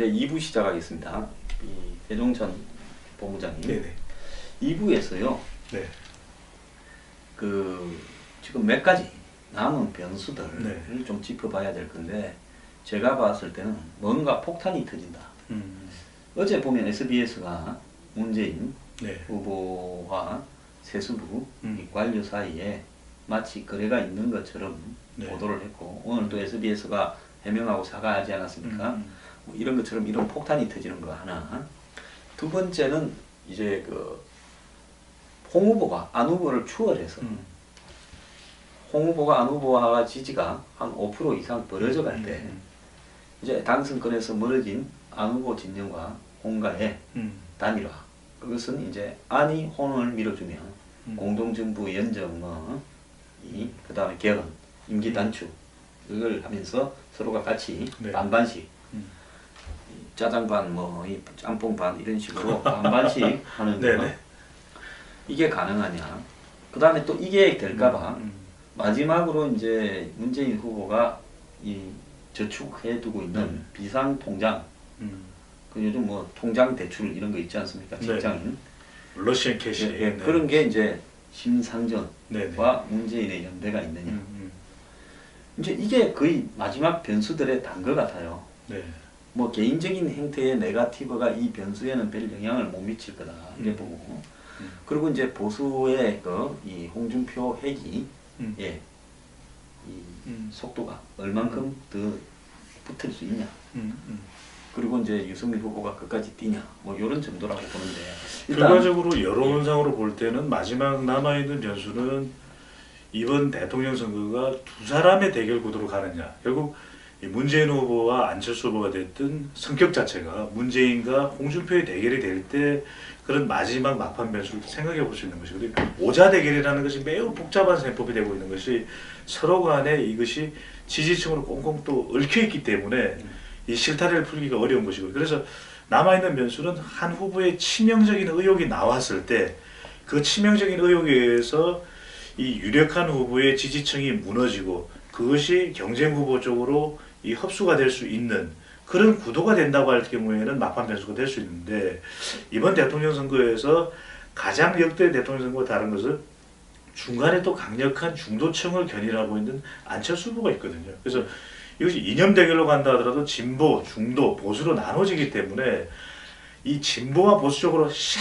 이제 2부 시작하겠습니다. 이 배종찬 본부장님. 네네. 2부에서요. 네. 그 지금 몇 가지 남은 변수들을 네. 좀 짚어봐야 될 건데 제가 봤을 때는 뭔가 폭탄이 터진다. 어제 보면 SBS가 문재인 네. 후보와 세수부 이 음. 관료 사이에 마치 거래가 있는 것처럼 네. 보도를 했고 오늘 또 SBS가 해명하고 사과하지 않았습니까? 뭐 이런 것처럼 이런 폭탄이 터지는 거 하나. 두 번째는 이제 그 홍 후보가 안 후보를 추월해서 홍 후보가 안 후보와 지지가 한 5% 이상 벌어져 갈 때 이제 당선권에서 멀어진 안 후보 진영과 홍가의 단일화. 그것은 이제 안이 홍을 밀어주면 공동정부 연정 그 다음에 개헌, 임기 단축 그걸 하면서 서로가 같이 네. 반반씩 짜장 반, 이 짬뽕 반 이런 식으로 반반씩 하는 거. 이게 가능하냐. 그 다음에 또 이게 될까봐 마지막으로 이제 문재인 후보가 이 저축해두고 있는 비상통장 그 요즘 뭐 통장 대출 이런 거 있지 않습니까? 직장인. 러시안 캐시. 네. 그런 게 이제 심상정과 네네. 문재인의 연대가 있느냐. 이제 이게 거의 마지막 변수들의 단 것 같아요. 네. 뭐 개인적인 행태의 네거티브가 이 변수에는 별 영향을 못 미칠 거다 이래 보고. 그리고 이제 보수의 이 홍준표 회기 이 속도가 얼만큼 더 붙을 수 있냐. 그리고 이제 유승민 후보가 끝까지 뛰냐. 뭐 이런 정도라고 보는데. 결과적으로 여론상으로 볼 때는 마지막 남아있는 변수는 이번 대통령 선거가 두 사람의 대결 구도로 가느냐. 결국 문재인 후보와 안철수 후보가 됐든 성격 자체가 문재인과 홍준표의 대결이 될 때 그런 마지막 막판 변수를 생각해 볼 수 있는 것이거든요. 오자 대결이라는 것이 매우 복잡한 셈법이 되고 있는 것이 서로 간에 이것이 지지층으로 꽁꽁 또 얽혀있기 때문에 이 실타래를 풀기가 어려운 것이고, 그래서 남아있는 변수는 한 후보의 치명적인 의혹이 나왔을 때 그 치명적인 의혹에 의해서 이 유력한 후보의 지지층이 무너지고 그것이 경쟁 후보 쪽으로 이 흡수가 될 수 있는 그런 구도가 된다고 할 경우에는 막판 변수가 될 수 있는데, 이번 대통령 선거에서 가장 역대 대통령 선거와 다른 것은 중간에 또 강력한 중도층을 견인하고 있는 안철수 후보가 있거든요. 그래서 이것이 이념 대결로 간다 하더라도 진보, 중도, 보수로 나눠지기 때문에 이 진보와 보수 쪽으로 샥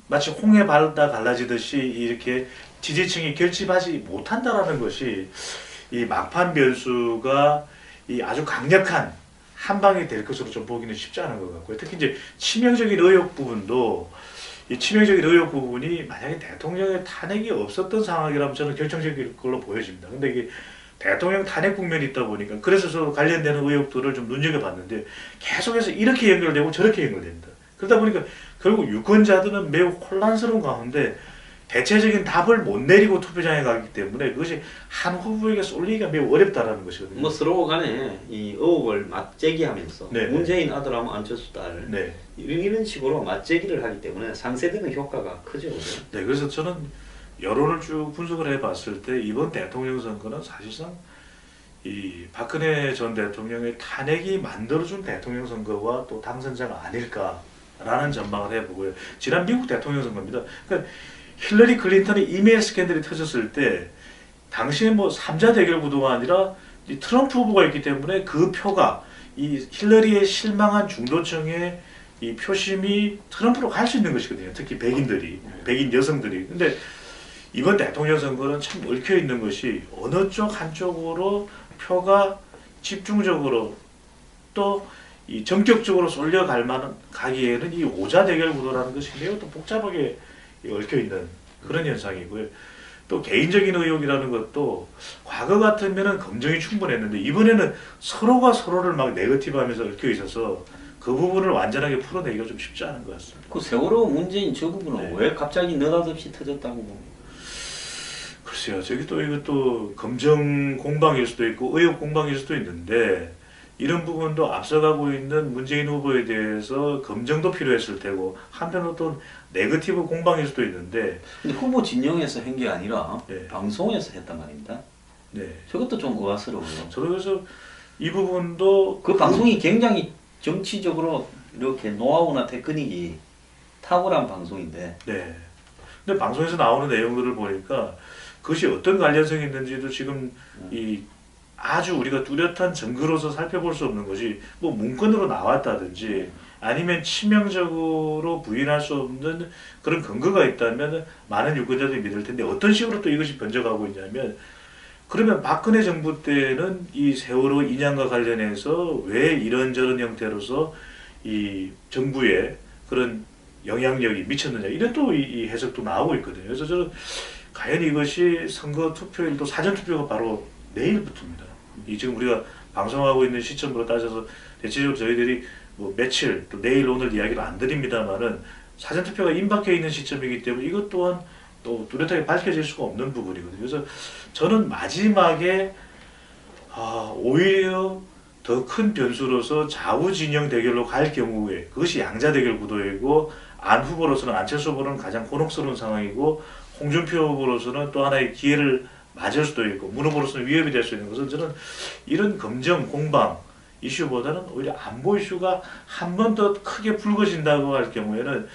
마치 홍해 바르다 갈라지듯이 이렇게 지지층이 결집하지 못한다라는 것이 이 막판 변수가 이 아주 강력한 한 방이 될 것으로 좀 보기는 쉽지 않은 것 같고요. 특히 이제 치명적인 의혹 부분도 이 치명적인 의혹 부분이 만약에 대통령의 탄핵이 없었던 상황이라면 저는 결정적일 걸로 보여집니다. 근데 이게 대통령 탄핵 국면이 있다 보니까 그래서 서로 관련되는 의혹들을 좀 눈여겨봤는데 계속해서 이렇게 연결되고 저렇게 연결됩니다. 그러다 보니까 결국 유권자들은 매우 혼란스러운 가운데 대체적인 답을 못 내리고 투표장에 가기 때문에 그것이 한 후보에게 쏠리기가 매우 어렵다라는 것이거든요. 뭐 서로 간에 이 의혹을 맞제기하면서 문재인 아들하면 안철수 딸 이런 식으로 맞제기를 하기 때문에 상쇄되는 효과가 크죠. 네, 그래서 저는 여론을 쭉 분석을 해봤을 때 이번 대통령 선거는 사실상 이 박근혜 전 대통령의 탄핵이 만들어준 대통령 선거와 또 당선자가 아닐까라는 전망을 해보고요. 지난 미국 대통령 선거입니다. 그러니까 힐러리 클린턴의 이메일 스캔들이 터졌을 때 당시에 뭐 3자 대결 구도가 아니라 이 트럼프 후보가 있기 때문에 그 표가 이 힐러리의 실망한 중도층의 이 표심이 트럼프로 갈 수 있는 것이거든요. 특히 백인들이, 백인 여성들이. 근데 이번 대통령 선거는 참 얽혀 있는 것이 어느 쪽 한쪽으로 표가 집중적으로 또 이 전격적으로 쏠려갈 만한 가기에는 이 오자 대결 구도라는 것이 매우 또 복잡하게 얽혀 있는 그런 현상이고요. 또 개인적인 의혹이라는 것도 과거 같으면은 검증이 충분했는데 이번에는 서로가 서로를 막 네거티브하면서 얽혀 있어서 그 부분을 완전하게 풀어내기가 좀 쉽지 않은 것 같습니다. 그 세월호 문재인 저 부분은 왜 갑자기 느닷없이 터졌다고 봅니까? 글쎄요, 저기 또 이것도 검증 공방일 수도 있고 의혹 공방일 수도 있는데 이런 부분도 앞서가고 있는 문재인 후보에 대해서 검증도 필요했을 테고 한편으로 또 네거티브 공방일 수도 있는데 근데 후보 진영에서 한 게 아니라 방송에서 했단 말입니다. 저것도 좀 의아스러워요. 저도 그래서 이 부분도 그 방송이 굉장히 정치적으로 이렇게 노하우나 테크닉이 탁월한 방송인데 네. 근데 방송에서 나오는 내용들을 보니까 그것이 어떤 관련성이 있는지도 지금 이 아주 우리가 뚜렷한 증거로서 살펴볼 수 없는 것이 뭐 문건으로 나왔다든지 아니면 치명적으로 부인할 수 없는 그런 근거가 있다면 많은 유권자들이 믿을 텐데 어떤 식으로 또 이것이 번져가고 있냐면 그러면 박근혜 정부 때는 이 세월호 인양과 관련해서 왜 이런저런 형태로서 이 정부에 그런 영향력이 미쳤느냐 이런 또 이 해석도 나오고 있거든요. 그래서 저는 과연 이것이 선거 투표일도 사전 투표가 바로 내일부터입니다. 이 지금 우리가 방송하고 있는 시점으로 따져서 대체적으로 저희들이 뭐 며칠 또 내일 오늘 이야기를 안 드립니다만은 사전 투표가 임박해 있는 시점이기 때문에 이것 또한 또 뚜렷하게 밝혀질 수가 없는 부분이거든요. 그래서 저는 마지막에 오히려 더 큰 변수로서 좌우 진영 대결로 갈 경우에 그것이 양자 대결 구도이고 안 후보로서는 안철수 후보는 가장 곤혹스러운 상황이고 홍준표 후보로서는 또 하나의 기회를 맞을 수도 있고 문 후보로서는 위협이 될 수 있는 것은 저는 이런 검정 공방 이슈보다는 오히려 안보 이슈가 한 번 더 크게 불거진다고 할 경우에는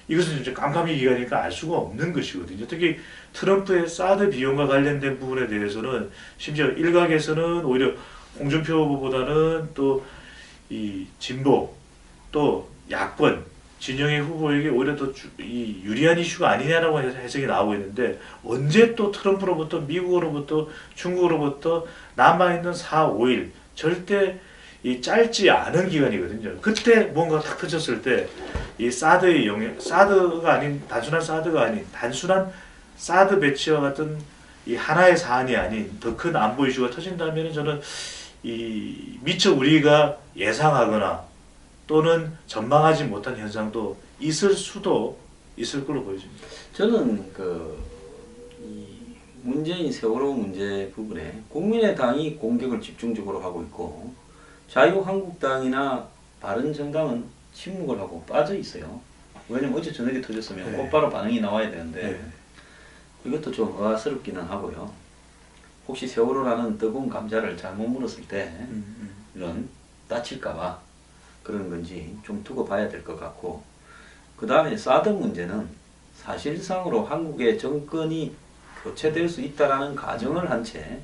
이것은 진짜 깜깜이 기간이니까 알 수가 없는 것이거든요. 특히 트럼프의 사드 비용과 관련된 부분에 대해서는 심지어 일각에서는 오히려 홍준표 후보보다는 또 이 진보 또 야권 진영의 후보에게 오히려 더 이 유리한 이슈가 아니냐라고 해석이 나오고 있는데 언제 또 트럼프로부터 미국으로부터 중국으로부터 남아있는 4, 5일 절대 이 짧지 않은 기간이거든요. 그때 뭔가 탁 터졌을 때 이 사드의 영향, 사드가 아닌 단순한 사드 배치와 같은 이 하나의 사안이 아닌 더 큰 안보 이슈가 터진다면 저는 이 미처 우리가 예상하거나 또는 전망하지 못한 현상도 있을 수도 있을 걸로 보여집니다. 저는 이 문재인 세월호 문제 부분에 국민의당이 공격을 집중적으로 하고 있고 자유한국당이나 바른정당은 침묵을 하고 빠져 있어요. 왜냐면 어제 저녁에 터졌으면 네. 곧바로 반응이 나와야 되는데 네. 이것도 좀 의아스럽기는 하고요. 혹시 세월호라는 뜨거운 감자를 잘못 물었을 때 이런 다칠까봐 그런 건지 좀 두고 봐야 될 것 같고 그 다음에 사드 문제는 사실상으로 한국의 정권이 교체될 수 있다라는 가정을 한 채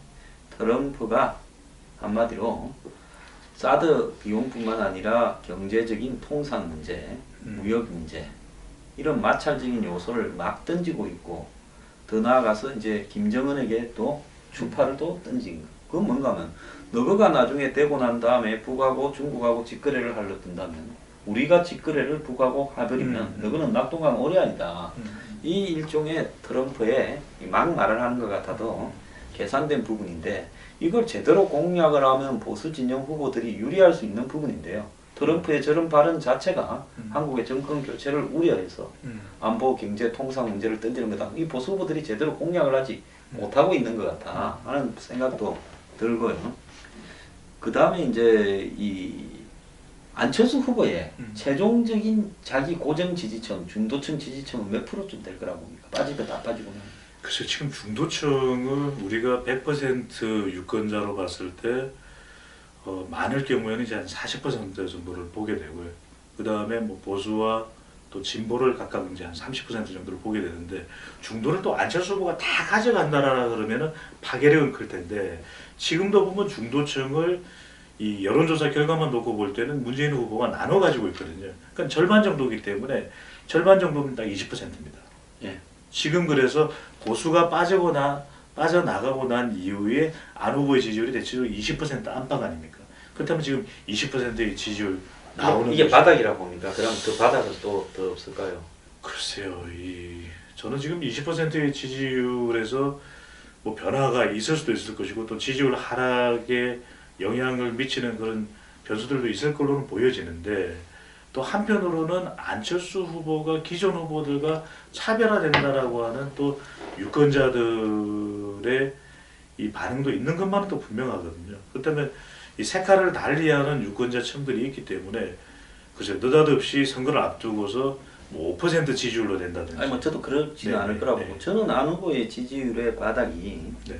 트럼프가 한마디로 사드 비용뿐만 아니라 경제적인 통상 문제, 무역 문제 이런 마찰적인 요소를 막 던지고 있고 더 나아가서 이제 김정은에게 또 추파를 또 던진 거. 그건 뭔가 하면 너가 나중에 되고 난 다음에 북하고 중국하고 직거래를 하려 든다면 우리가 직거래를 북하고 해버리면 너는 낙동강 오리안이다. 이 일종의 트럼프의 막 말을 하는 것 같아도 계산된 부분인데 이걸 제대로 공략을 하면 보수 진영 후보들이 유리할 수 있는 부분인데요. 트럼프의 저런 발언 자체가 한국의 정권 교체를 우려해서 안보, 경제, 통상 문제를 던지는 거다. 이 보수 후보들이 제대로 공략을 하지 못하고 있는 것 같아 하는 생각도 들고요. 그 다음에 이제 이 안철수 후보의 최종적인 자기 고정 지지층, 중도층 지지층은 몇 프로쯤 될 거라고 봅니까? 빠지고 다 빠지고는. 글쎄 지금 중도층은 우리가 100% 유권자로 봤을 때 많을 경우에는 이제 한 40% 정도를 보게 되고요. 그 다음에 뭐 보수와 또 진보를 각각 이제 한 30% 정도를 보게 되는데 중도를 또 안철수 후보가 다 가져간다라 그러면은 파괴력은 클 텐데 지금도 보면 중도층을 이 여론조사 결과만 놓고 볼 때는 문재인 후보가 나눠 가지고 있거든요. 그러니까 절반 정도이기 때문에 절반 정도면 딱 20%입니다. 예. 지금 그래서 보수가 빠져나가고 난 이후에 안 후보의 지지율이 대체로 20% 안팎 아닙니까? 그렇다면 지금 20%의 지지율 나오는 이게 것이- 바닥이라고 봅니까? 그럼 더 바닥은 또 더 없을까요? 글쎄요, 저는 지금 20%의 지지율에서 뭐 변화가 있을 수도 있을 것이고 또 지지율 하락에 영향을 미치는 그런 변수들도 있을 걸로는 보여지는데 또 한편으로는 안철수 후보가 기존 후보들과 차별화된다라고 하는 또 유권자들의 이 반응도 있는 것만은 또 분명하거든요. 그렇다면 이 색깔을 달리하는 유권자층들이 있기 때문에 그죠 느닷없이 선거를 앞두고서 뭐 5% 지지율로 된다든지. 아니 뭐 저도 그렇지는 네, 않을 거라고 네. 보고 저는 안 후보의 지지율의 바닥이 네.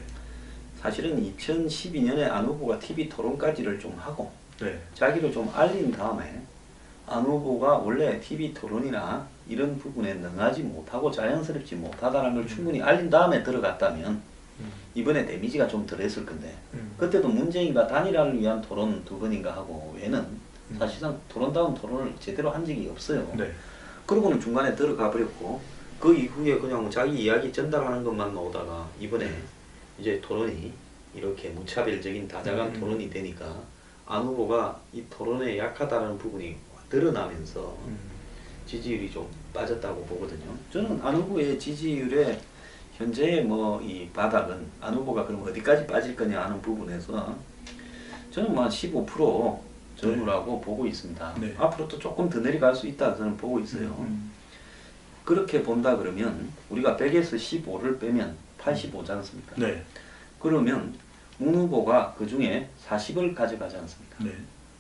사실은 2012년에 안 후보가 TV 토론까지를 좀 하고 네. 자기를 좀 알린 다음에 안 후보가 원래 TV 토론이나 이런 부분에 능하지 못하고 자연스럽지 못하다는 걸 충분히 알린 다음에 들어갔다면 이번에 데미지가 좀 덜했을 건데 그때도 문재인과 단일화를 위한 토론 2번인가 하고 외에는 사실상 토론다운 토론을 제대로 한 적이 없어요. 네. 그러고는 중간에 들어가 버렸고 그 이후에 그냥 자기 이야기 전달하는 것만 나오다가 이번에 이제 토론이 이렇게 무차별적인 다자간 토론이 되니까 안 후보가 이 토론에 약하다는 부분이 드러나면서 지지율이 좀 빠졌다고 보거든요. 저는 안 후보의 지지율의 현재의 뭐 이 바닥은 안 후보가 그럼 어디까지 빠질 거냐 하는 부분에서 저는 뭐 15% 전후라고 보고 있습니다. 네. 앞으로 또 조금 더 내려갈 수 있다 저는 보고 있어요. 그렇게 본다 그러면 우리가 100에서 15를 빼면 85지 않습니까? 네. 그러면 문 후보가 그 중에 40을 가져가지 않습니까? 네.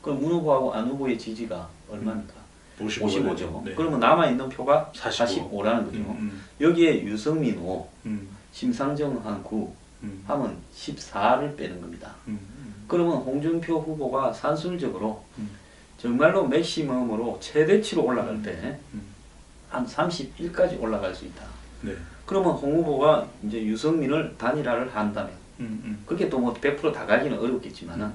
그럼 문 후보하고 안 후보의 지지가 얼마입니까? 55죠. 네. 그러면 남아있는 표가 45. 45라는 거죠. 여기에 유승민 5, 음. 심상정 한 9 음. 하면 14를 빼는 겁니다. 그러면 홍준표 후보가 산술적으로 정말로 맥시멈으로 최대치로 올라갈 때 한 31까지 올라갈 수 있다. 네. 그러면 홍 후보가 이제 유승민을 단일화를 한다면 그게 또 뭐 100% 다 가기는 어렵겠지만은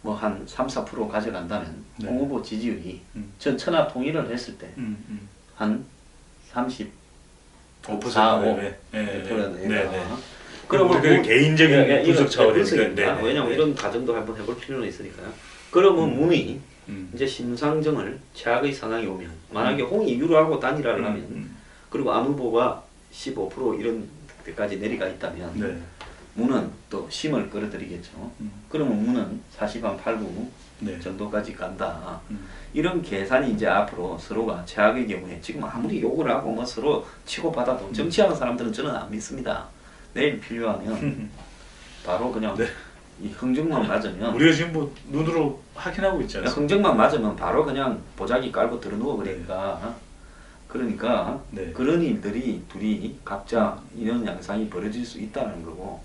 뭐 한 3, 4% 가져간다면 네. 홍 후보 지지율이 전 천하 통일을 했을 때 한 30, 5%. 4, 5 네. 네. 표현을 네. 해서 네. 그러면 그건 개인적인 분석 차원이니까. 분석입니다. 네. 왜냐면 네. 이런 가정도 한번 해볼 필요는 있으니까요. 그러면 문이 이제 심상정을 최악의 상황이 오면 만약에 홍이 유로하고 단일화를 하면 그리고 안 후보가 15% 이런 데까지 내려가 있다면 네. 문은 또 심을 끌어들이겠죠. 그러면 문은 40한 8, 9 네. 정도까지 간다. 이런 계산이 이제 앞으로 서로가 최악의 경우에 지금 아무리 욕을 하고 뭐 서로 치고받아도 정치하는 사람들은 저는 안 믿습니다. 내일 필요하면 바로 그냥 네. 이 흥정만 맞으면 우리가 지금 뭐 눈으로 확인하고 있지 않습니까? 흥정만 맞으면 바로 그냥 보자기 깔고 들어누워 버리니까 그러니까 네. 그런 일들이 둘이 각자 이런 양상이 벌어질 수 있다는 거고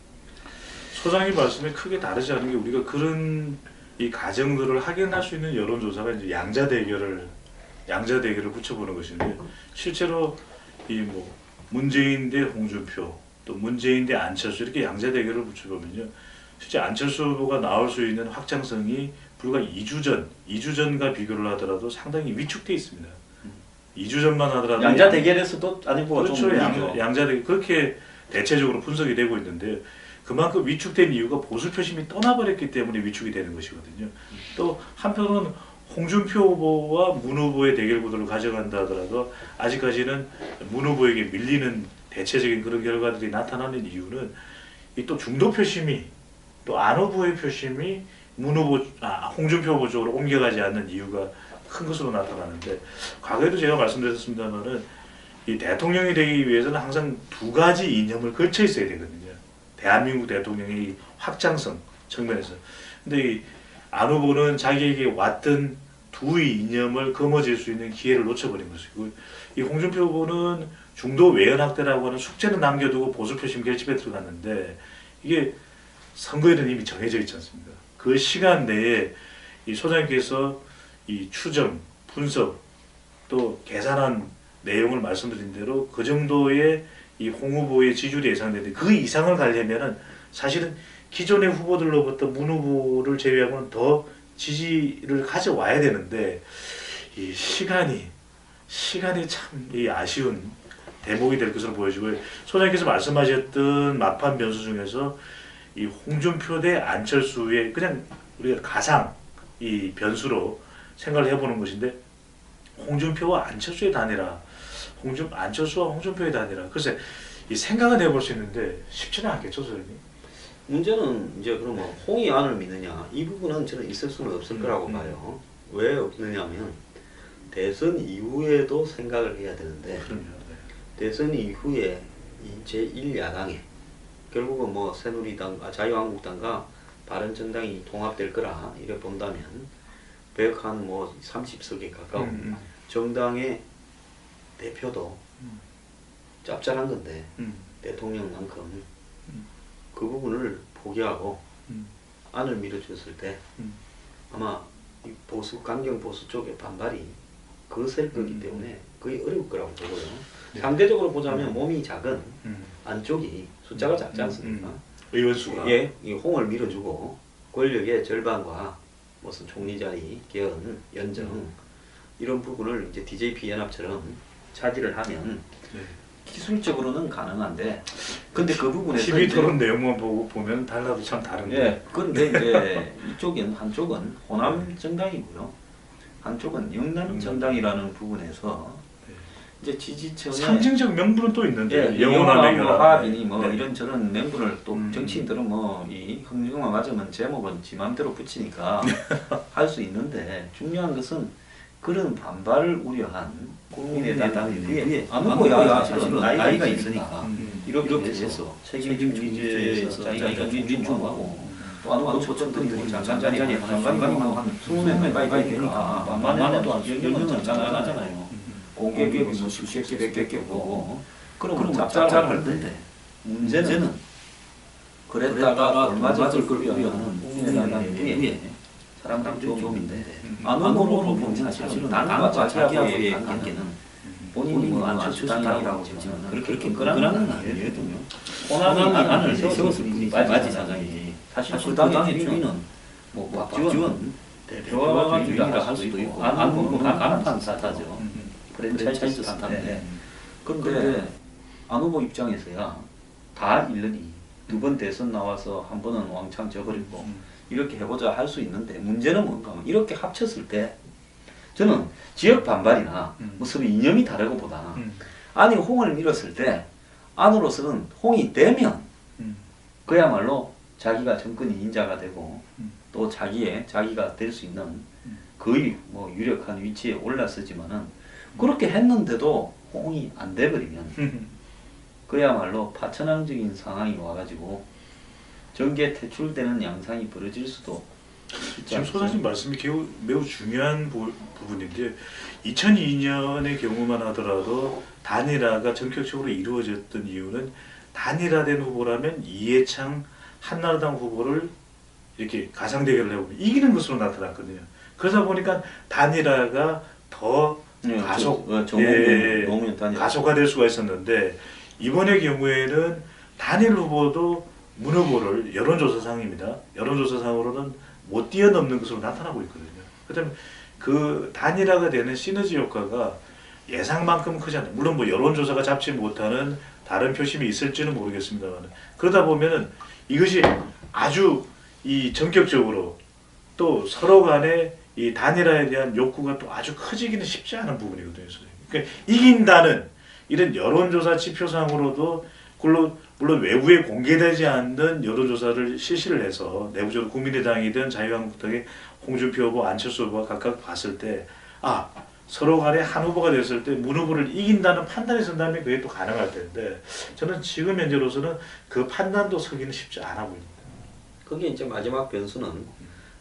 소장님 말씀에 크게 다르지 않은 게 우리가 그런 이 가정들을 확인할 수 있는 여론조사가 이제 양자 대결을 붙여보는 것인데 실제로 이 뭐 문재인 대 홍준표 또 문재인 대 안철수 이렇게 양자 대결을 붙여보면요 실제 안철수 후보가 나올 수 있는 확장성이 불과 2주 전과 비교를 하더라도 상당히 위축돼 있습니다. 2주 전만 하더라도 양자 대결에서도 안 후보가 그렇죠. 좀 무리죠. 양자 대결 그렇게 대체적으로 분석이 되고 있는데 그만큼 위축된 이유가 보수 표심이 떠나버렸기 때문에 위축이 되는 것이거든요. 또 한편으로는 홍준표 후보와 문 후보의 대결 구도를 가져간다 하더라도 아직까지는 문 후보에게 밀리는 대체적인 그런 결과들이 나타나는 이유는 이 또 중도 표심이 또 안 후보의 표심이 홍준표 후보 쪽으로 옮겨가지 않는 이유가 큰 것으로 나타나는데 과거에도 제가 말씀드렸습니다만은 이 대통령이 되기 위해서는 항상 두 가지 이념을 걸쳐 있어야 되거든요. 대한민국 대통령의 확장성 측면에서. 근데 이 안 후보는 자기에게 왔던 두 이념을 거머쥘 수 있는 기회를 놓쳐버린 것이고 이 홍준표 후보는 중도 외연 확대라고 하는 숙제는 남겨두고 보수 표심 결집에 들어갔는데 이게 선거에는 이미 정해져 있지 않습니까? 그 시간 내에 이 소장님께서 이 추정, 분석 또 계산한 내용을 말씀드린 대로 그 정도의 이 홍 후보의 지지율이 예상되는데 그 이상을 가려면은 사실은 기존의 후보들로부터 문 후보를 제외하고는 더 지지를 가져와야 되는데 이 시간이 참 이 아쉬운 대목이 될 것으로 보여지고요. 소장님께서 말씀하셨던 막판 변수 중에서 이 홍준표 대 안철수의 그냥 우리가 가상 이 변수로 생각을 해보는 것인데 홍준표와 안철수의 단일화, 안철수와 홍준표의 단일화. 글쎄 이 생각은 해볼 수 있는데 쉽지는 않겠죠, 소장님. 문제는 이제 그러면 홍이 안을 믿느냐 이 부분은 저는 있을 수는 없을 거라고 봐요. 왜 없느냐면 대선 이후에도 생각을 해야 되는데 그럼요. 네. 대선 이후에 이 제1야당에 결국은 뭐 새누리당, 자유한국당과 바른정당이 통합될 거라 이래 본다면 100한 뭐 30석에 가까운 정당의 대표도 짭짤한 건데 대통령만큼 그 부분을 포기하고 안을 밀어줬을 때 아마 이 보수 강경 보수 쪽의 반발이 거셀 거기 때문에 거의 어려울 거라고 보고요. 네. 상대적으로 보자면 몸이 작은 음. 안쪽이 숫자가 작지 않습니까? 의원수가 예, 이 홍을 밀어주고 권력의 절반과 무슨 총리 자리, 개헌, 연정 이런 부분을 이제 DJP 연합처럼 차지를 하면 네. 기술적으로는 가능한데, 근데 그 부분에서 TV 이제 토론 내용만 보고 보면 달라도 참 다른데. 예, 그런데 이제 이쪽은 한쪽은 호남 정당이고요, 한쪽은 영남 정당이라는 부분에서 네. 이제 지지층의 상징적 명분은 또 있는데 예, 영원함의 뭐 결합. 화합이니 뭐 네. 이런저런 명분을 또 정치인들은 뭐 이 흥정화 맞으면 제목은 지 마음대로 붙이니까 할 수 있는데, 중요한 것은 그런 반발을 우려한 국민의당 위에 안 후보야 사실은 나이가 있으니까 이렇게 해서 책임 중리제에서 자기가 중진 중하고 또 안 후보 초점들이 장관자리에 장관이 한 20명 가까이 되니까 만만 해도 한 10명은 장관하잖아요. 공개기업이 뭐 수십 개, 백 개 보고 그러면 짭짤할 텐데, 문제는 그랬다가 얼마전을 끌려는 국민의당 위에 사람들이 좀 있는데, 안 후보로 보면 사실은 당과 자기하고의 관계는 본인이 뭐 안철수 당이라고 하지만 그렇게 끈끈한 건 아니거든요. 호남이 안을 세웠을 뿐이지 마지 사장이지. 사실 그 당의 주인은 뭐 박지원 대표가 주인이라 할 수도 있고, 안 후보는 간판 사타죠. 프랜차이즈 사타인데, 그런데 안 후보 입장에서야 다 잃으니 두 번 대선 나와서 한 번은 왕창 져버리고 이렇게 해보자 할 수 있는데, 문제는 뭔가 하면 이렇게 합쳤을 때 저는 지역 반발이나 무슨 이념이 다르고 보다 안이 홍을 밀었을 때 안으로서는 홍이 되면 그야말로 자기가 정권 2인자가 되고 또 자기가 될 수 있는 거의 뭐 유력한 위치에 올랐었지만은, 그렇게 했는데도 홍이 안 돼버리면 그야말로 파천왕적인 상황이 와가지고 정계 퇴출되는 양상이 벌어질 수도 있지 지금 않겠어요? 소장님 말씀이 매우 중요한 부분인데, 2002년의 경우만 하더라도 단일화가 전격적으로 이루어졌던 이유는 단일화된 후보라면 이해창 한나라당 후보를 이렇게 가상 대결을 해보면 이기는 것으로 나타났거든요. 그러다 보니까 단일화가 더 가속화될 수가 있었는데, 이번의 경우에는 단일 후보도 문 후보를 여론조사상입니다. 여론조사상으로는 못 뛰어넘는 것으로 나타나고 있거든요. 그다음에 그 단일화가 되는 시너지 효과가 예상만큼 크지 않아요. 물론 뭐 여론조사가 잡지 못하는 다른 표심이 있을지는 모르겠습니다만, 그러다 보면은 이것이 아주 이 전격적으로 또 서로 간에 이 단일화에 대한 욕구가 또 아주 커지기는 쉽지 않은 부분이거든요. 그러니까 이긴다는 이런 여론조사 지표상으로도 물론 외부에 공개되지 않는 여론조사를 실시를 해서 내부적으로 국민의당이든 자유한국당의 홍준표 후보, 안철수 후보가 각각 봤을 때, 서로 간에 한 후보가 됐을 때 문 후보를 이긴다는 판단이 선다면 그게 또 가능할 텐데, 저는 지금 현재로서는 그 판단도 서기는 쉽지 않아 보입니다. 그게 이제 마지막 변수는,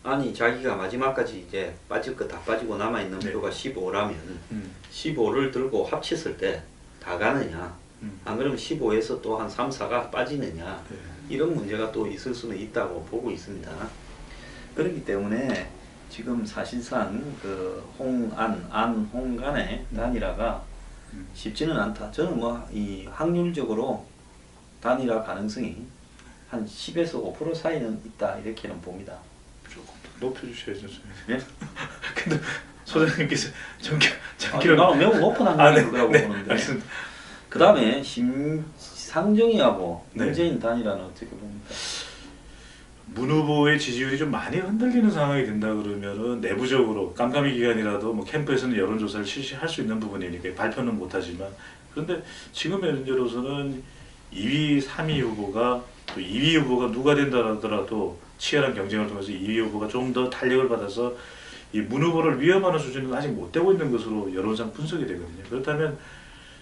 아니 자기가 마지막까지 이제 빠질 거 다 빠지고 남아있는 표가 15라면 15를 들고 합쳤을 때 다 가느냐, 안 그러면 15에서 또 한 3, 4가 빠지느냐, 이런 문제가 또 있을 수는 있다고 보고 있습니다. 그렇기 때문에 지금 사실상 그 홍 간의 단일화가 쉽지는 않다. 저는 뭐 이 확률적으로 단일화 가능성이 한 10에서 5% 사이는 있다, 이렇게는 봅니다. 조금 더 높여주셔야죠. 예? 근데 소장님께서 나는 매우 높은 확률이라고 네, 보는데. 알겠습니다. 그 다음에 상정이하고 네. 문재인 단일화는 어떻게 봅니까? 문 후보의 지지율이 좀 많이 흔들리는 상황이 된다 그러면은 내부적으로 깜깜이 기간이라도 뭐 캠프에서는 여론조사를 실시할 수 있는 부분이니까 발표는 못하지만, 그런데 지금 현재로서는 2위, 3위 후보가, 또 2위 후보가 누가 된다 하더라도 치열한 경쟁을 통해서 2위 후보가 좀 더 탄력을 받아서 이 문 후보를 위협하는 수준은 아직 못 되고 있는 것으로 여론상 분석이 되거든요. 그렇다면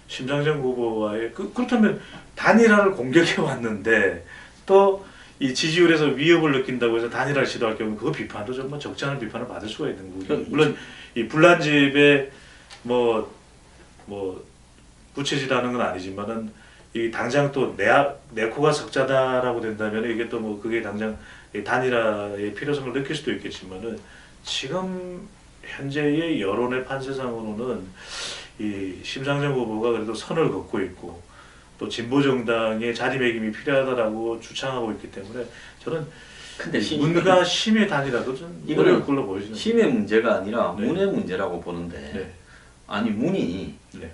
심상정 후보와의 그렇다면 단일화를 공격해 왔는데 또 이 지지율에서 위협을 느낀다고 해서 단일화를 시도할 경우 그 비판도 정말 적지 않은 비판을 받을 수가 있는 거고요. 물론 이 불난집에 뭐 부채질하는 건 아니지만은 이 당장 또 내 코가 석자다라고 된다면 이게 또 뭐 그게 당장 단일화의 필요성을 느낄 수도 있겠지만은, 지금 현재의 여론의 판세상으로는 이 심상정 후보가 그래도 선을 긋고 있고 또 진보 정당의 자리매김이 필요하다라고 주창하고 있기 때문에 저는 근데 문과 심의 단위라도 좀 어려울 걸로 보여지는 심의 문제가 아니라 네. 문의 문제라고 보는데 네. 아니 문이 네.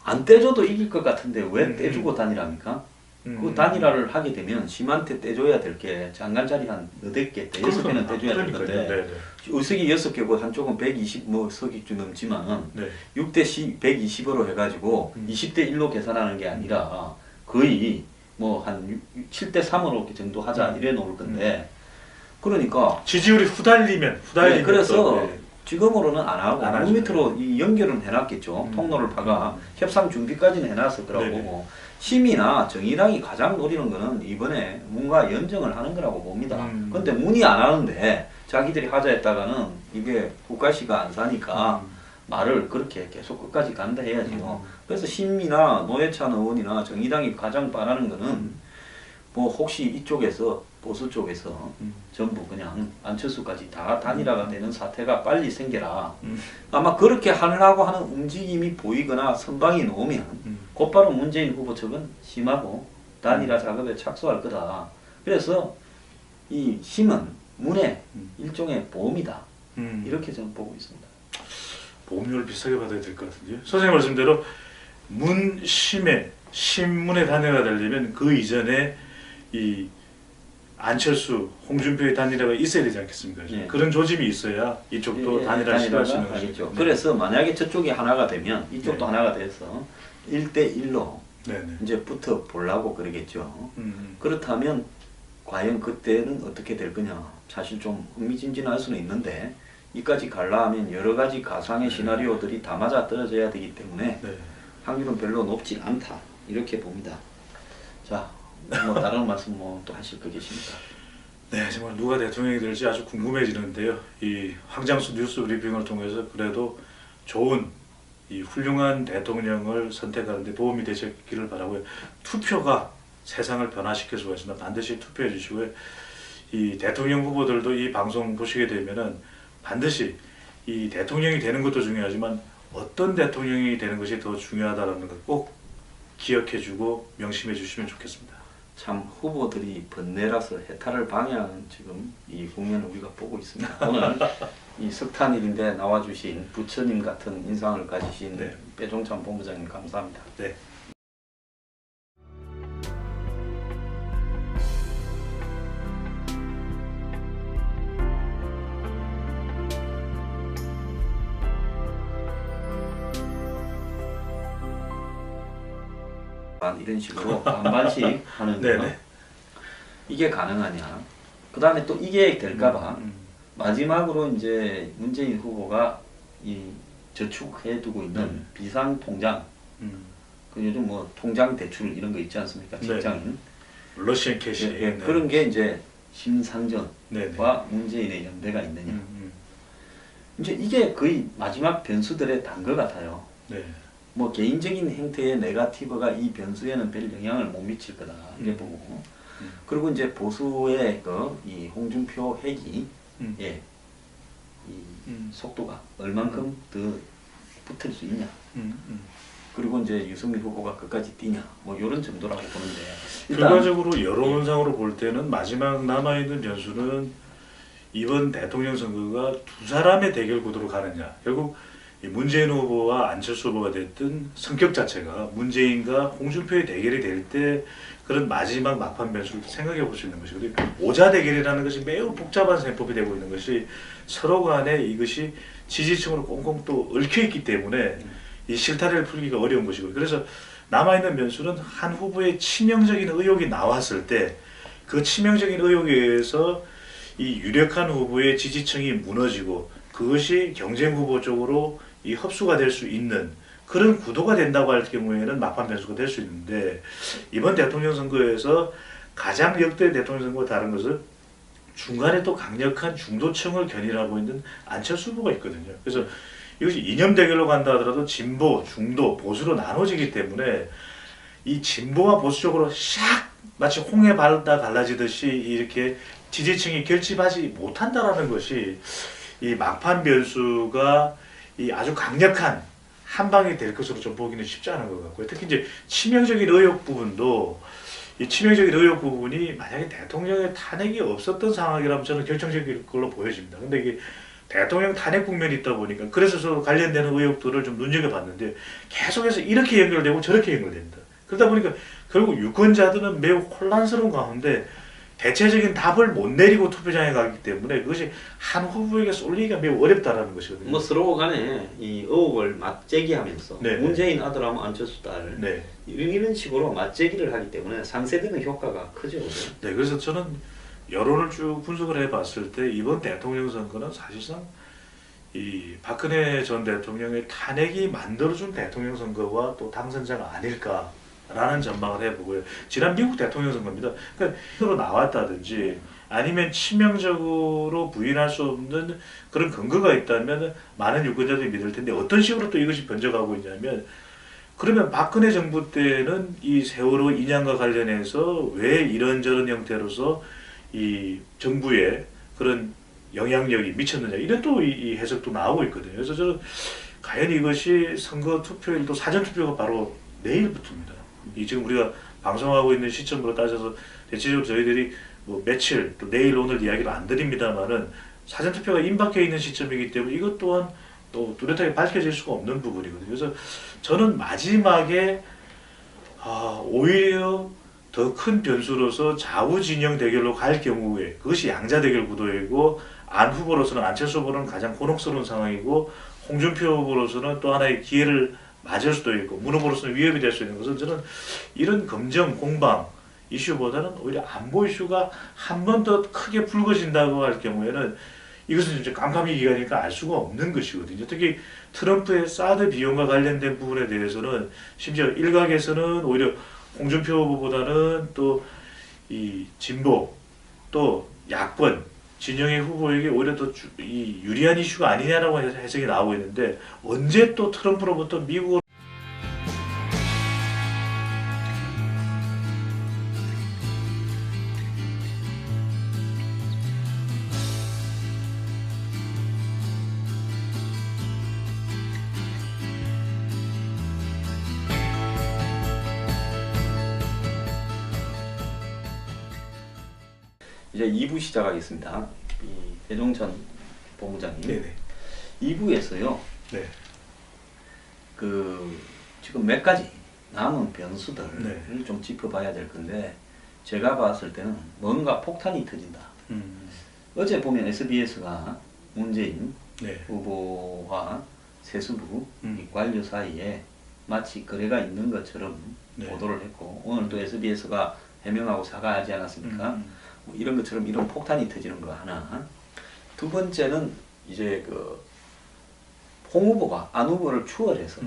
안 떼줘도 이길 것 같은데 왜 떼주고 단일화합니까? 그 음. 단일화를 하게 되면 심한테 떼줘야 될 게 장관 자리 한 8개, 6개는 떼줘야 될 건데 네. 의석이 6개고 한쪽은 120 뭐 석이 넘지만 네. 6대 120으로 해가지고 20대 1로 계산하는 게 아니라 거의 뭐 한 7대 3으로 정도 하자 이래 놓을 건데 그러니까 지지율이 후달리면 네, 그래서 또, 네. 지금으로는 안 하고 안 문 하죠. 밑으로 이 연결은 해놨겠죠. 통로를 파가 협상 준비까지는 해놨을 거라고 네네. 보고 심이나 정의당이 가장 노리는 거는 이번에 문과 연정을 하는 거라고 봅니다. 근데 문이 안 하는데 자기들이 하자 했다가는 이게 국가시가 안 사니까 말을 그렇게 계속 끝까지 간다 해야지요. 그래서 심이나 노회찬 의원이나 정의당이 가장 바라는 거는 뭐 혹시 이쪽에서 보수 쪽에서 전부 그냥 안철수까지 다 단일화가 되는 사태가 빨리 생겨라. 아마 그렇게 하려고 하는 움직임이 보이거나 선방이 나오면 곧바로 문재인 후보 측은 심하고 단일화 작업에 착수할 거다. 그래서 이 심은 문의 일종의 보험이다. 이렇게 저는 보고 있습니다. 보험료를 비싸게 받아야 될 것 같은데요. 선생님 말씀대로 문심의 신문의 단일화가 되려면 그 이전에 이 안철수, 홍준표의 단일화가 있어야 되지 않겠습니까? 네. 그런 조짐이 있어야 이쪽도 단일화를 시도할 수 있는 하겠죠. 것이죠. 그래서 만약에 저쪽이 하나가 되면 이쪽도 네. 하나가 돼서 1대1로 네네. 이제 붙어 보려고 그러겠죠. 그렇다면 과연 그때는 어떻게 될 거냐. 사실 좀 흥미진진할 수는 있는데 이까지 가려면 여러 가지 가상의 시나리오들이 다 맞아 떨어져야 되기 때문에 네. 확률은 별로 높지 않다. 이렇게 봅니다. 자, 뭐 다른 말씀 뭐 또 하실 거 계십니까? 네, 정말 누가 대통령이 될지 아주 궁금해지는데요. 이 황장수 뉴스 브리핑을 통해서 그래도 좋은 이 훌륭한 대통령을 선택하는 데 도움이 되셨기를 바라고요. 투표가 세상을 변화시킬 수가 있습니다. 반드시 투표해 주시고요. 이 대통령 후보들도 이 방송 보시게 되면은 반드시 이 대통령이 되는 것도 중요하지만 어떤 대통령이 되는 것이 더 중요하다는 걸 꼭 기억해 주고 명심해 주시면 좋겠습니다. 참 후보들이 번뇌라서 해탈을 방해하는 지금 이 국면을 우리가 보고 있습니다. 오늘 이 석탄일인데 나와주신 부처님 같은 인상을 가지신 네. 배종찬 본부장님 감사합니다. 네. 이런 식으로 반반씩 하는 거 네네. 이게 가능하냐? 그 다음에 또 이게 될까봐 마지막으로 이제 문재인 후보가 이 저축해두고 있는 비상통장 그 요즘 뭐 통장 대출 이런 거 있지 않습니까? 직장인 러시안 캐시 네. 그런 게 이제 심상정과 네네. 문재인의 연대가 있느냐? 이제 이게 거의 마지막 변수들의 단 것 같아요. 네. 뭐 개인적인 행태의 네거티브가 이 변수에는 별 영향을 못 미칠 거다 이렇게 보고 그리고 이제 보수의 이 홍준표 회기 예, 이 속도가 얼만큼 더 붙을 수 있냐 그리고 이제 유승민 후보가 끝까지 뛰냐 뭐 이런 정도라고 보는데 일단 결과적으로 여론상으로 볼 때는 마지막 남아있는 변수는 이번 대통령 선거가 두 사람의 대결 구도로 가느냐. 결국 이 문재인 후보와 안철수 후보가 됐든 성격 자체가 문재인과 홍준표의 대결이 될 때 그런 마지막 막판 변수를 생각해 볼 수 있는 것이거든요. 오자 대결이라는 것이 매우 복잡한 셈법이 되고 있는 것이 서로 간에 이것이 지지층으로 꽁꽁 또 얽혀있기 때문에 이 실타래를 풀기가 어려운 것이고 그래서 남아있는 변수는 한 후보의 치명적인 의혹이 나왔을 때 그 치명적인 의혹에 의해서 이 유력한 후보의 지지층이 무너지고 그것이 경쟁 후보 쪽으로 이 흡수가 될 수 있는 그런 구도가 된다고 할 경우에는 막판 변수가 될 수 있는데 이번 대통령 선거에서 가장 역대 대통령 선거와 다른 것은 중간에 또 강력한 중도층을 견인하고 있는 안철수 후보가 있거든요. 그래서 이것이 이념 대결로 간다 하더라도 진보, 중도, 보수로 나눠지기 때문에 이 진보와 보수 쪽으로 샥 마치 홍해 바다 갈라지듯이 이렇게 지지층이 결집하지 못한다라는 것이 이 막판 변수가 이 아주 강력한 한 방이 될 것으로 좀 보기는 쉽지 않은 것 같고요. 특히 이제 치명적인 의혹 부분도 이 치명적인 의혹 부분이 만약에 대통령의 탄핵이 없었던 상황이라면 저는 결정적일 걸로 보여집니다. 근데 이게 대통령 탄핵 국면이 있다 보니까 그래서 저 관련되는 의혹들을 좀 눈여겨봤는데 계속해서 이렇게 연결되고 저렇게 연결됩니다. 그러다 보니까 결국 유권자들은 매우 혼란스러운 가운데 대체적인 답을 못 내리고 투표장에 가기 때문에 그것이 한 후보에게 쏠리기가 매우 어렵다라는 것이거든요. 뭐 서로 간에 이 의혹을 맞제기하면서 네. 문재인 아들하면 안철수 딸 네. 이런 식으로 맞제기를 하기 때문에 상쇄되는 효과가 크죠. 네, 그래서 저는 여론을 쭉 분석을 해봤을 때 이번 대통령 선거는 사실상 이 박근혜 전 대통령의 탄핵이 만들어준 대통령 선거와 또 당선자가 아닐까라는 전망을 해보고요. 지난 미국 대통령 선거입니다. 그러니까 으로 나왔다든지 아니면 치명적으로 부인할 수 없는 그런 근거가 있다면 많은 유권자들이 믿을 텐데 어떤 식으로 또 이것이 번져가고 있냐면 그러면 박근혜 정부 때는 이 세월호 인양과 관련해서 왜 이런저런 형태로서 이 정부에 그런 영향력이 미쳤느냐 이런 또 이 해석도 나오고 있거든요. 그래서 저는 과연 이것이 선거 투표일도 사전 투표가 바로 내일부터입니다. 이 지금 우리가 방송하고 있는 시점으로 따져서 대체적으로 저희들이 뭐 며칠 또 내일 오늘 이야기를 안 드립니다만은 사전 투표가 임박해 있는 시점이기 때문에 이것 또한 또 뚜렷하게 밝혀질 수가 없는 부분이거든요. 그래서 저는 마지막에 오히려 더 큰 변수로서 좌우 진영 대결로 갈 경우에 그것이 양자 대결 구도이고 안 후보로서는 안철수 후보는 가장 곤혹스러운 상황이고 홍준표 후보로서는 또 하나의 기회를 맞을 수도 있고 문 후보로서는 위협이 될 수 있는 것은 저는 이런 검정 공방 이슈보다는 오히려 안보 이슈가 한 번 더 크게 불거진다고 할 경우에는 이것은 이제 깜깜이 기간이니까 알 수가 없는 것이거든요. 특히 트럼프의 사드 비용과 관련된 부분에 대해서는 심지어 일각에서는 오히려 홍준표 후보보다는 또 이 진보 또 야권 진영의 후보에게 오히려 더 유리한 이슈가 아니냐라고 해석이 나오고 있는데 언제 또 트럼프로부터 미국으로 이제 2부 시작하겠습니다. 이 배종찬 본부장님. 네네. 2부에서요. 네. 그 지금 몇 가지 남은 변수들을 네. 좀 짚어봐야 될 건데 제가 봤을 때는 뭔가 폭탄이 터진다. 어제 보면 SBS가 문재인 네. 후보와 세수부 이 관료 사이에 마치 거래가 있는 것처럼 네. 보도를 했고 오늘 또 SBS가 해명하고 사과하지 않았습니까? 뭐 이런 것처럼 이런 폭탄이 터지는 거 하나. 두 번째는 이제 그 홍 후보가 안 후보를 추월해서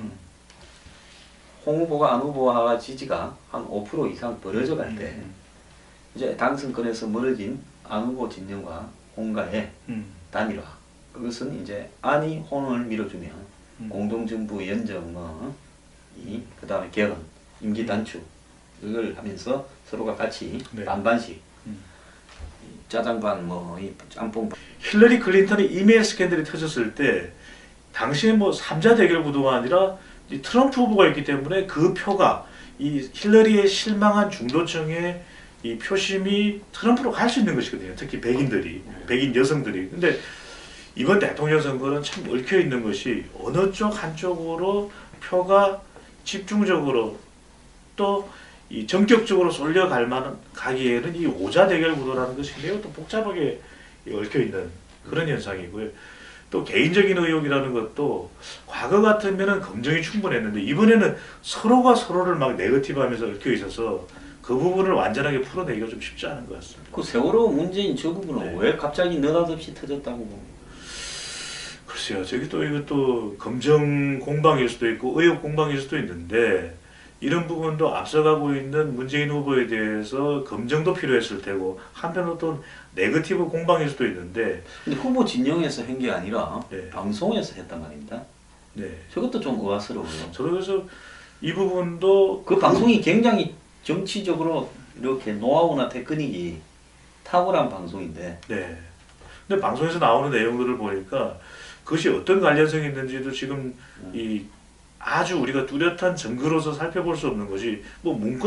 홍 후보가 안 후보와 지지가 한 5% 이상 벌어져 갈 때 이제 당선권에서 멀어진 안 후보 진영과 홍과의 단일화. 그것은 이제 안이 홍을 밀어주면 공동정부 연정 그 다음에 개헌, 임기 단축 이걸 하면서 서로가 같이 네. 반반씩 짜장반 이 짬뽕. 힐러리 클린턴의 이메일 스캔들이 터졌을 때 당시에 뭐 3자 대결 구도가 아니라 이 트럼프 후보가 있기 때문에 그 표가 이 힐러리의 실망한 중도층의 이 표심이 트럼프로 갈 수 있는 것이거든요. 특히 백인들이, 백인 여성들이. 근데 이번 대통령 선거는 참 얽혀 있는 것이 어느 쪽 한쪽으로 표가 집중적으로 또 이 전격적으로 쏠려갈 만한 가기에는 이 오자 대결 구도라는 것이 매우 또 복잡하게 얽혀 있는 그런 현상이고요. 또 개인적인 의혹이라는 것도 과거 같으면은 검증이 충분했는데 이번에는 서로가 서로를 막 네거티브하면서 얽혀 있어서 그 부분을 완전하게 풀어내기가 좀 쉽지 않은 것 같습니다. 그 세월호 문재인 저 부분은 네. 왜 갑자기 느닷없이 터졌다고? 글쎄요, 저기 또 이것도 검증 공방일 수도 있고 의혹 공방일 수도 있는데 이런 부분도 앞서가고 있는 문재인 후보에 대해서 검증도 필요했을 테고 한편으로 또 네거티브 공방일 수도 있는데 근데 후보 진영에서 한 게 아니라 네. 방송에서 했단 말입니다. 네. 저것도 좀 의아스러워요. 저도 그래서 이 부분도 그 방송이 굉장히 정치적으로 이렇게 노하우나 테크닉이 탁월한 방송인데 네. 근데 방송에서 나오는 내용들을 보니까 그것이 어떤 관련성이 있는지도 지금 이 아주 우리가 뚜렷한 증거로서 살펴볼 수 없는 것이 뭐 문건